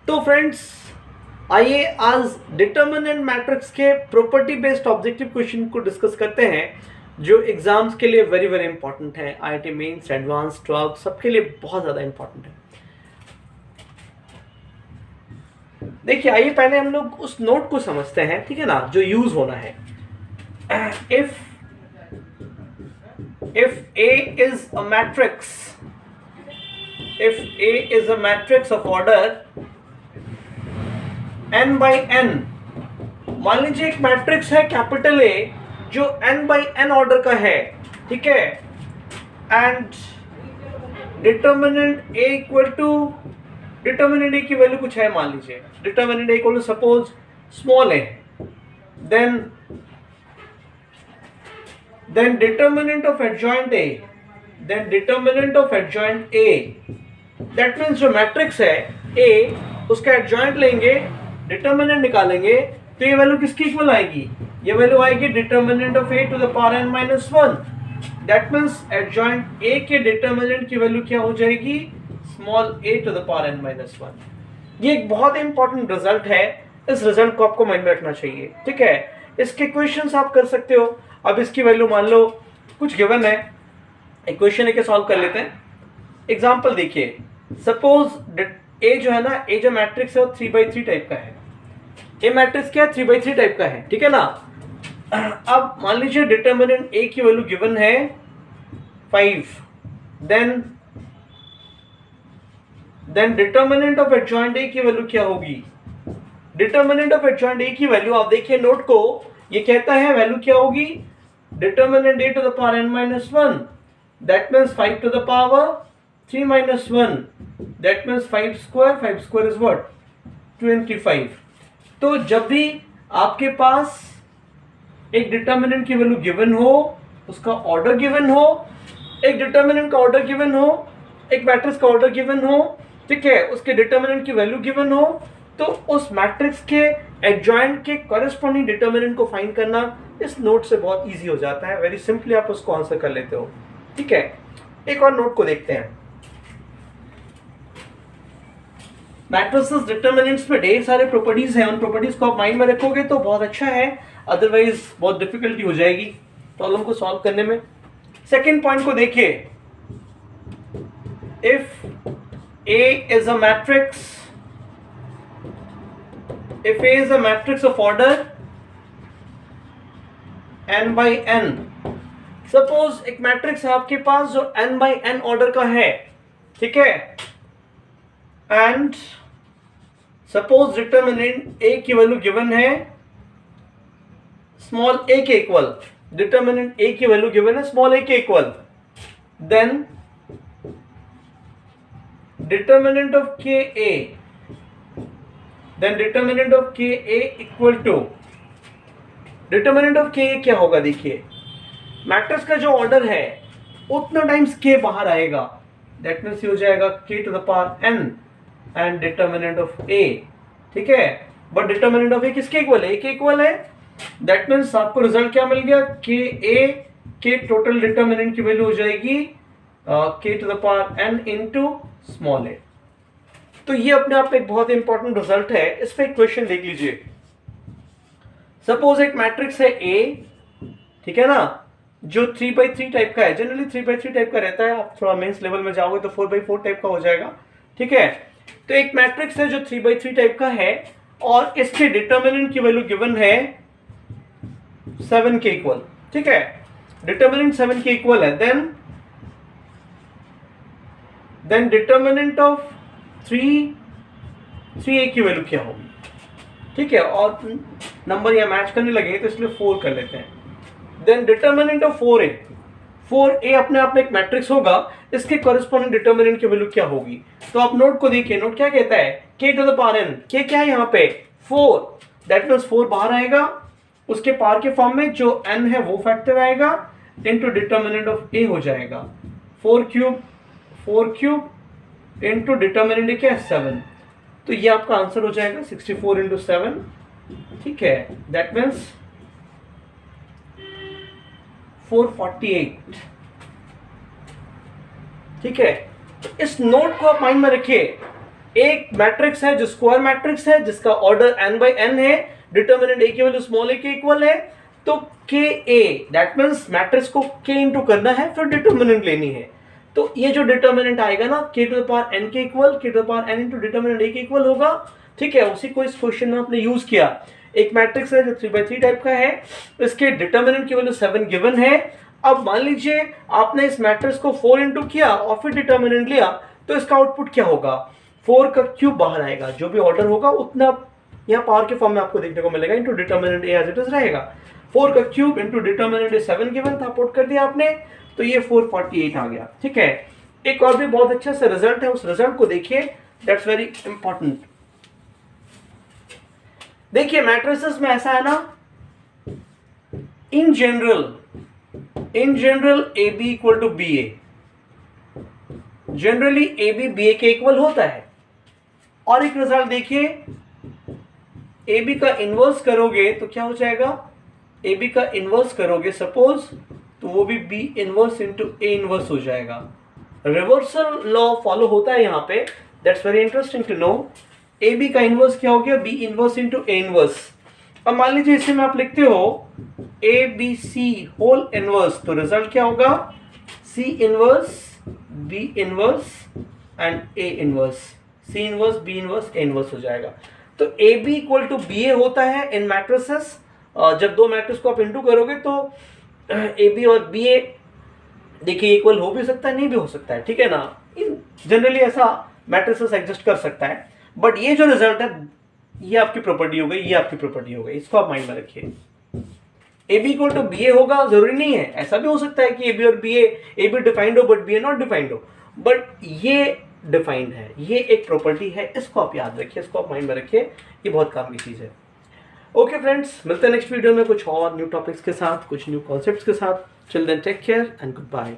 तो फ्रेंड्स, आइए आज डिटर्मिनेंट मैट्रिक्स के प्रॉपर्टी बेस्ड ऑब्जेक्टिव क्वेश्चन को डिस्कस करते हैं, जो एग्जाम्स के लिए वेरी वेरी इंपॉर्टेंट है। आईआईटी मेंस, एडवांस, 12 सबके लिए बहुत ज़्यादा इंपॉर्टेंट है। देखिए, आइए पहले हम लोग उस नोट को समझते हैं, ठीक है ना, जो यूज होना है। if A is a matrix, if A is a matrix of order n by n, मान लीजिए एक मैट्रिक्स है कैपिटल A जो n by n ऑर्डर का है, ठीक है, and determinant A equal to, determinant A की वैल्यू कुछ है, मान लीजिए determinant A equal to suppose small a, then determinant of adjoint A, then determinant of adjoint A, that means जो मैट्रिक्स है A, उसका एडजॉइंट लेंगे, डिटर्मिनेंट निकालेंगे, तो ये वैल्यू किसकी इक्वल आएगी? ये वैल्यू आएगी determinant of A to the power n minus 1। That means adjoint A के डिटर्मिनेंट की वैल्यू क्या हो जाएगी? Small a to the power n minus 1। ये एक बहुत इंपॉर्टेंट रिजल्ट है, इस रिजल्ट को आपको माइंड में रखना चाहिए, ठीक है। इसके क्वेश्चंस आप कर सकते हो। अब इसकी वैल्यू मान लो कुछ गिवन है, इक्वेशन है, सॉल्व कर लेते हैं। एग्जांपल देखिए, सपोज ए जो है ना, ए जो मैट्रिक्स है वो 3/3 टाइप का है। ए मैट्रिक्स क्या है? 3/3 टाइप का है, ठीक है ना। अब मान लीजिए डिटर्मिनेंट ए की वैल्यू गिवन है 5, then determinant of adjoint A की वैल्यू क्या होगी? डिटर्मिनेंट ऑफ एडजॉइंट ए की वैल्यू आप देखिए नोट को, ये कहता है वैल्यू क्या होगी? Determinant a to the power n minus 1, that means 5 to the power 3 minus 1, that means 5 square is what? 25। तो जब भी आपके पास एक डिटर्मिनेंट की वैल्यू गिवन हो, उसका ऑर्डर गिवन हो, एक डिटर्मिनेंट का ऑर्डर गिवन हो, एक मैट्रिक्स का ऑर्डर गिवन हो, ठीक है, उसके डिटर्मिनेंट की वैल्यू गिवन हो, तो उस मैट्रिक्स के एडजॉइंट के कॉरेस्पॉन्डिंग डिटर्मिनेंट को फाइंड करना इस नोट से बहुत इजी हो जाता है। वेरी सिंपली आप उसको आंसर कर लेते हो, ठीक है। एक और नोट को देखते हैं। मैट्रिसेस डिटर्मिनेंट्स में ढेर सारे प्रॉपर्टीज हैं, उन प्रॉपर्टीज को आप माइंड में रखोगे तो बहुत अच्छा है, अदरवाइज बहुत डिफिकल्टी हो जाएगी प्रॉब्लम को सॉल्व करने में। सेकेंड पॉइंट को देखिए, if A is a matrix, if A is a matrix of order n by n, suppose एक मैट्रिक्स है आपके पास जो n by n ऑर्डर का है, ठीक है, एंड सपोज डिटर्मिनेंट A की वैल्यू गिवन है स्मॉल a के इक्वल, डिटर्मिनेंट A की वैल्यू गिवन है स्मॉल a के equal, then determinant of ka, then determinant of ka equal to, determinant of ka क्या होगा? देखिए, मैट्रिक्स का जो ऑर्डर है उतना टाइम्स k बाहर आएगा, दैट मीन्स हो जाएगा k to the power n and determinant of a, ठीक है। बट डिटर्मिनेंट ऑफ a किसके इक्वल है? a के इक्वल है, दैट मीन्स आपको रिजल्ट क्या मिल गया? ka के टोटल डिटर्मिनेंट की वैल्यू हो जाएगी k to the power n into small a। तो ये अपने आप में एक बहुत इंपॉर्टेंट रिजल्ट है। इस पे एक क्वेश्चन देख लीजिए। सपोज एक मैट्रिक्स है A, ठीक है ना, जो 3/3 टाइप का है। जनरली 3/3 टाइप का रहता है, आप थोड़ा मेंस लेवल में जाओगे तो 4/4 टाइप का हो जाएगा, ठीक है। तो एक मैट्रिक्स है जो 3/3 टाइप का है और इसके डिटर्मिनेंट की वैल्यू गिवन है 7 के इक्वल, ठीक है, डिटर्मिनेंट 7 के इक्वल है, देन डिटर्मिनेंट ऑफ 3a की वैल्यू क्या होगी, ठीक है, और नंबर यहाँ मैच करने लगे तो इसलिए 4 कर लेते हैं। देन डिटर्मिनेंट ऑफ 4a अपने आप में एक मैट्रिक्स होगा, इसके कॉरेस्पॉन्डिंग डिटर्मिनेंट की वैल्यू क्या होगी? तो आप नोट को देखिए, नोट क्या कहता है? k to the power n, k क्या है यहाँ पे? 4, दैट मीन्स 4 बाहर आएगा, उसके पावर के फॉर्म में जो n है वो फैक्टर आएगा, इनटू डिटर्मिनेंट ऑफ a हो जाएगा 4 क्यूब इंटू डिटर्मिनेंट क्या है? 7। तो ये आपका आंसर हो जाएगा 64 इंटू 7, ठीक है, दैट मीन्स 448, ठीक है। तो इस नोट को आप माइंड में रखिए, एक मैट्रिक्स है जो स्क्वायर मैट्रिक्स है जिसका ऑर्डर n बाई n है, डिटर्मिनेंट a की वैल्यू स्मॉल a के इक्वल है, तो के ए दैट मीन्स मैट्रिक्स को k इंटू करना है, फिर डिटर्मिनेंट लेनी है। तो ये जो डिटर्मिनेंट आएगा ना k to the power n के equal, k to the power n into determinant a के इक्वल होगा। ठीक है, उसी को इस क्वेश्चन में आपने यूज किया। एक मैट्रिक्स है जो 3x3 टाइप का है, इसके डिटर्मिनेंट की वैल्यू 7 गिवन है। अब मान लीजिए आपने इस मैट्रिक्स को 4 इंटू किया और फिर डिटर्मिनेंट लिया, तो इसका आउटपुट क्या होगा, 4 का क्यूब बाहर आएगा, जो भी ऑर्डर होगा उतना यहाँ पावर के फॉर्म में आपको देखने को मिलेगा, into determinant A as it is रहेगा। 4 का cube into determinant A 7 given था, पुट कर दिया आपने, तो ये 448 आ गया। ठीक है, एक और भी बहुत अच्छा सा रिजल्ट है, उस रिजल्ट को देखिए, दैट्स वेरी इंपॉर्टेंट। देखिए मैट्रिसेस में ऐसा है ना, in general A B equal to B A, generally A B B A के इक्वल होता है। और एक रिजल्ट देखिए, ए बी का इनवर्स करोगे तो क्या हो जाएगा, ए बी का इनवर्स करोगे सपोज, तो वो भी B inverse into A inverse हो जाएगा। रिवर्सल लॉ फॉलो होता है यहाँ पे, that's very interesting to know. A B का इनवर्स क्या हो गया, B inverse into A inverse. अब मान लीजिए इसे में आप लिखते हो A B C whole inverse, तो रिजल्ट क्या होगा, C inverse B inverse and A inverse, C inverse B inverse A inverse हो जाएगा। तो A B equal to B A होता है इन मैट्रिसेस। जब दो मैट्रिक्स को आप इंटू करोगे तो ए बी और बी ए देखिए इक्वल हो भी सकता है, नहीं भी हो सकता है, ठीक है ना। इन जनरली ऐसा मैट्रिसेस एग्जिस्ट कर सकता है, बट ये जो रिजल्ट है ये आपकी प्रॉपर्टी हो गई, ये आपकी प्रॉपर्टी हो गई, इसको आप माइंड में रखिए। A B equal to B A होगा जरूरी नहीं है, ऐसा भी हो सकता है कि ए बी और बी ए बी डिफाइंड हो but B A not defined हो, बट ये डिफाइंड है, ये एक प्रॉपर्टी है, इसको आप याद रखिए, इसको आप माइंड में रखिए, ये बहुत काम की चीज है। ओके फ्रेंड्स, मिलते हैं नेक्स्ट वीडियो में कुछ और न्यू टॉपिक्स के साथ, कुछ न्यू कॉन्सेप्ट्स के साथ। Till then take care and good bye.